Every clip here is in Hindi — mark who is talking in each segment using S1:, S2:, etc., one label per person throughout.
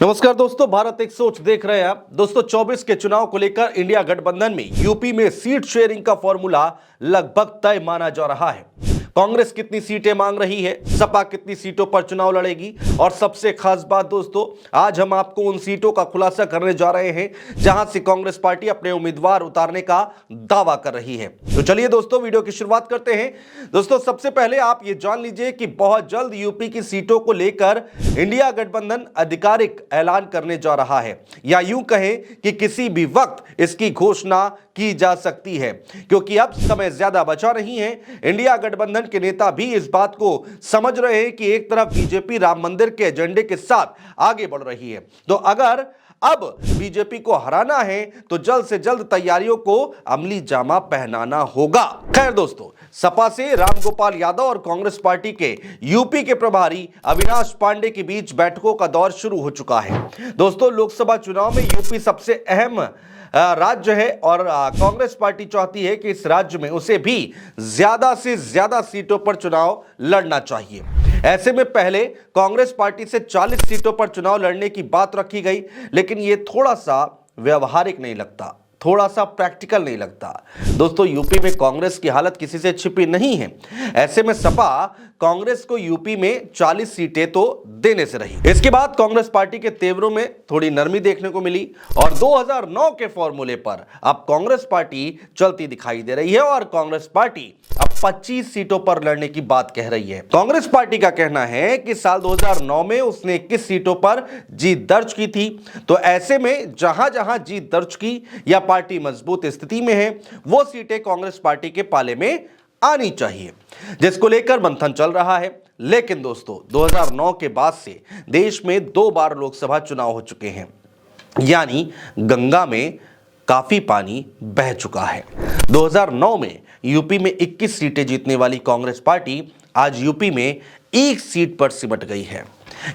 S1: नमस्कार दोस्तों, भारत एक सोच देख रहे हैं आप। दोस्तों 24 के चुनाव को लेकर इंडिया गठबंधन में यूपी में सीट शेयरिंग का फॉर्मूला लगभग तय माना जा रहा है। कांग्रेस कितनी सीटें मांग रही है, सपा कितनी सीटों पर चुनाव लड़ेगी और सबसे खास बात दोस्तों, आज हम आपको उन सीटों का खुलासा करने जा रहे हैं जहां से कांग्रेस पार्टी अपने उम्मीदवार उतारने का दावा कर रही है। तो चलिए दोस्तों वीडियो की शुरुआत करते हैं। दोस्तों सबसे पहले आप ये जान लीजिए कि बहुत जल्द यूपी की सीटों को लेकर इंडिया गठबंधन आधिकारिक ऐलान करने जा रहा है, या यूं कहें कि किसी भी वक्त इसकी घोषणा की जा सकती है, क्योंकि अब समय ज्यादा बचा नहीं है। इंडिया गठबंधन के नेता भी इस बात को समझ रहे हैं कि एक तरफ बीजेपी राम मंदिर के एजेंडे के साथ आगे बढ़ रही है, तो अगर अब बीजेपी को हराना है तो जल्द से जल्द तैयारियों को अमली जामा पहनाना होगा। खैर दोस्तों, सपा से रामगोपाल यादव और कांग्रेस पार्टी के यूपी के प्रभारी अविनाश पांडे के बीच बैठकों का दौर शुरू हो चुका है। दोस्तों लोकसभा चुनाव में यूपी सबसे अहम राज्य है और कांग्रेस पार्टी चाहती है कि इस राज्य में उसे भी ज्यादा से ज्यादा सीटों पर चुनाव लड़ना चाहिए। ऐसे में पहले कांग्रेस पार्टी से 40 सीटों पर चुनाव लड़ने की बात रखी गई, लेकिन यह थोड़ा सा व्यवहारिक नहीं लगता, थोड़ा सा प्रैक्टिकल नहीं लगता। दोस्तों यूपी में कांग्रेस की हालत किसी से छिपी नहीं है। ऐसे में सपा कांग्रेस को यूपी में 40 सीटें तो देने से रही। इसके बाद कांग्रेस पार्टी के तेवरों में थोड़ी नरमी देखने को मिली और 2009 के फॉर्मूले पर अब कांग्रेस पार्टी चलती दिखाई दे रही है और कांग्रेस पार्टी अब 25 सीटों पर लड़ने की बात कह रही है। कांग्रेस पार्टी का कहना है कि साल 2009 में उसने 21 सीटों पर जीत दर्ज की थी, तो ऐसे में जहां जहां जीत दर्ज की या पार्टी मजबूत स्थिति में है वो सीटें कांग्रेस पार्टी के पाले में आनी चाहिए, जिसको लेकर मंथन चल रहा है। लेकिन दोस्तों 2009 के बाद से देश में 2 बार लोकसभा चुनाव हो चुके हैं, यानी गंगा में काफी पानी बह चुका है। 2009 में यूपी में 21 सीटें जीतने वाली कांग्रेस पार्टी आज यूपी में 1 सीट पर सिमट गई है।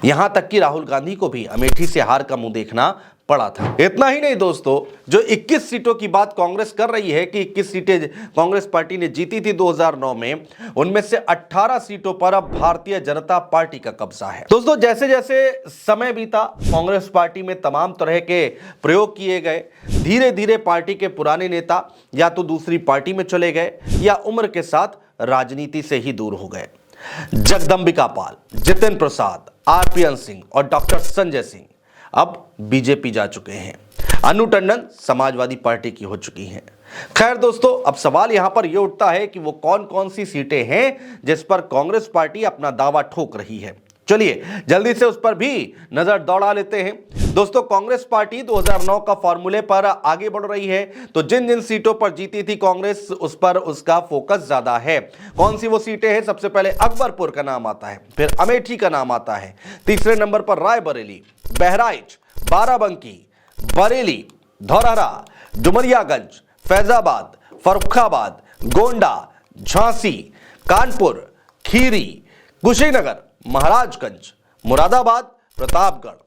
S1: यहां तक कि राहुल गांधी को भी अमेठी से हार का मुंह देखना पड़ा था। इतना ही नहीं दोस्तों, जो 21 सीटों की बात कांग्रेस कर रही है कि 21 सीटें कांग्रेस पार्टी ने जीती थी 2009 में, उनमें से 18 सीटों पर अब भारतीय जनता पार्टी का कब्जा है। दोस्तों जैसे जैसे समय बीता, कांग्रेस पार्टी में तमाम तरह के प्रयोग किए गए। धीरे धीरे पार्टी के पुराने नेता या तो दूसरी पार्टी में चले गए या उम्र के साथ राजनीति से ही दूर हो गए। जगदंबिका पाल, जितेंद्र प्रसाद, आरपीएन सिंह और डॉक्टर संजय सिंह अब बीजेपी जा चुके हैं। अनु टंडन समाजवादी पार्टी की हो चुकी हैं। खैर दोस्तों, अब सवाल यहां पर यह उठता है कि वो कौन कौन सी सीटें हैं जिस पर कांग्रेस पार्टी अपना दावा ठोक रही है। चलिए जल्दी से उस पर भी नजर दौड़ा लेते हैं। दोस्तों कांग्रेस पार्टी 2009 का फॉर्मूले पर आगे बढ़ रही है, तो जिन जिन सीटों पर जीती थी कांग्रेस उस पर उसका फोकस ज्यादा है। कौन सी वो सीटें हैं? सबसे पहले अकबरपुर का नाम आता है, फिर अमेठी का नाम आता है, तीसरे नंबर पर रायबरेली, बहराइच, बाराबंकी, बरेली, धौरहरा, डुमरियागंज, फैजाबाद, फर्रुखाबाद, गोंडा, झांसी, कानपुर, खीरी, कुशीनगर, महाराजगंज, मुरादाबाद, प्रतापगढ़,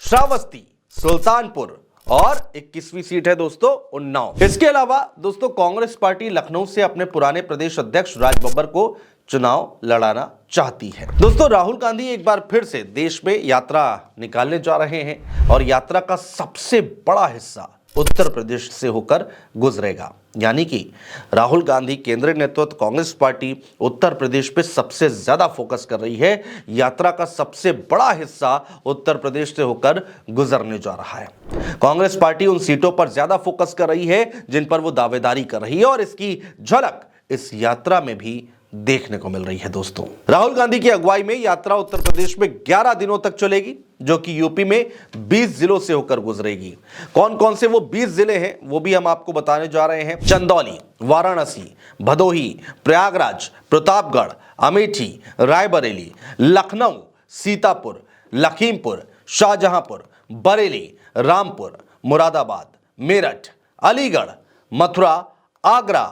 S1: श्रावस्ती, सुल्तानपुर और 21वीं सीट है दोस्तों उन्नाव। इसके अलावा दोस्तों कांग्रेस पार्टी लखनऊ से अपने पुराने प्रदेश अध्यक्ष राज बब्बर को चुनाव लड़ाना चाहती है। दोस्तों राहुल गांधी एक बार फिर से देश में यात्रा निकालने जा रहे हैं और यात्रा का सबसे बड़ा हिस्सा उत्तर प्रदेश से होकर गुजरेगा, यानी कि राहुल गांधी केंद्रीय नेतृत्व कांग्रेस पार्टी उत्तर प्रदेश पे सबसे ज्यादा फोकस कर रही है। यात्रा का सबसे बड़ा हिस्सा उत्तर प्रदेश से होकर गुजरने जा रहा है। कांग्रेस पार्टी उन सीटों पर ज्यादा फोकस कर रही है जिन पर वो दावेदारी कर रही है और इसकी झलक इस यात्रा में भी देखने को मिल रही है। दोस्तों राहुल गांधी की अगुवाई में यात्रा उत्तर प्रदेश में 11 दिनों तक चलेगी, जो कि यूपी में 20 जिलों से होकर गुजरेगी। कौन कौन से वो 20 जिले हैं वो भी हम आपको बताने जा रहे हैं। चंदौली, वाराणसी, भदोही, प्रयागराज, प्रतापगढ़, अमेठी, रायबरेली, लखनऊ, सीतापुर, लखीमपुर, शाहजहांपुर, बरेली, रामपुर, मुरादाबाद, मेरठ, अलीगढ़, मथुरा, आगरा,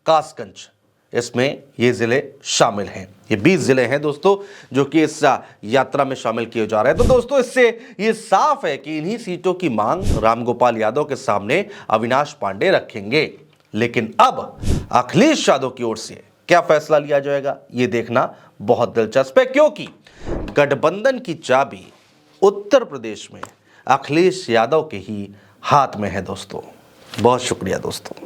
S1: कासगंज, इसमें ये जिले शामिल हैं। ये 20 जिले हैं दोस्तों जो कि इस यात्रा में शामिल किए जा रहे हैं। तो दोस्तों इससे ये साफ है कि इन्हीं सीटों की मांग रामगोपाल यादव के सामने अविनाश पांडे रखेंगे। लेकिन अब अखिलेश यादव की ओर से क्या फैसला लिया जाएगा ये देखना बहुत दिलचस्प है, क्योंकि गठबंधन की चाबी उत्तर प्रदेश में अखिलेश यादव के ही हाथ में है दोस्तों। बहुत शुक्रिया दोस्तों।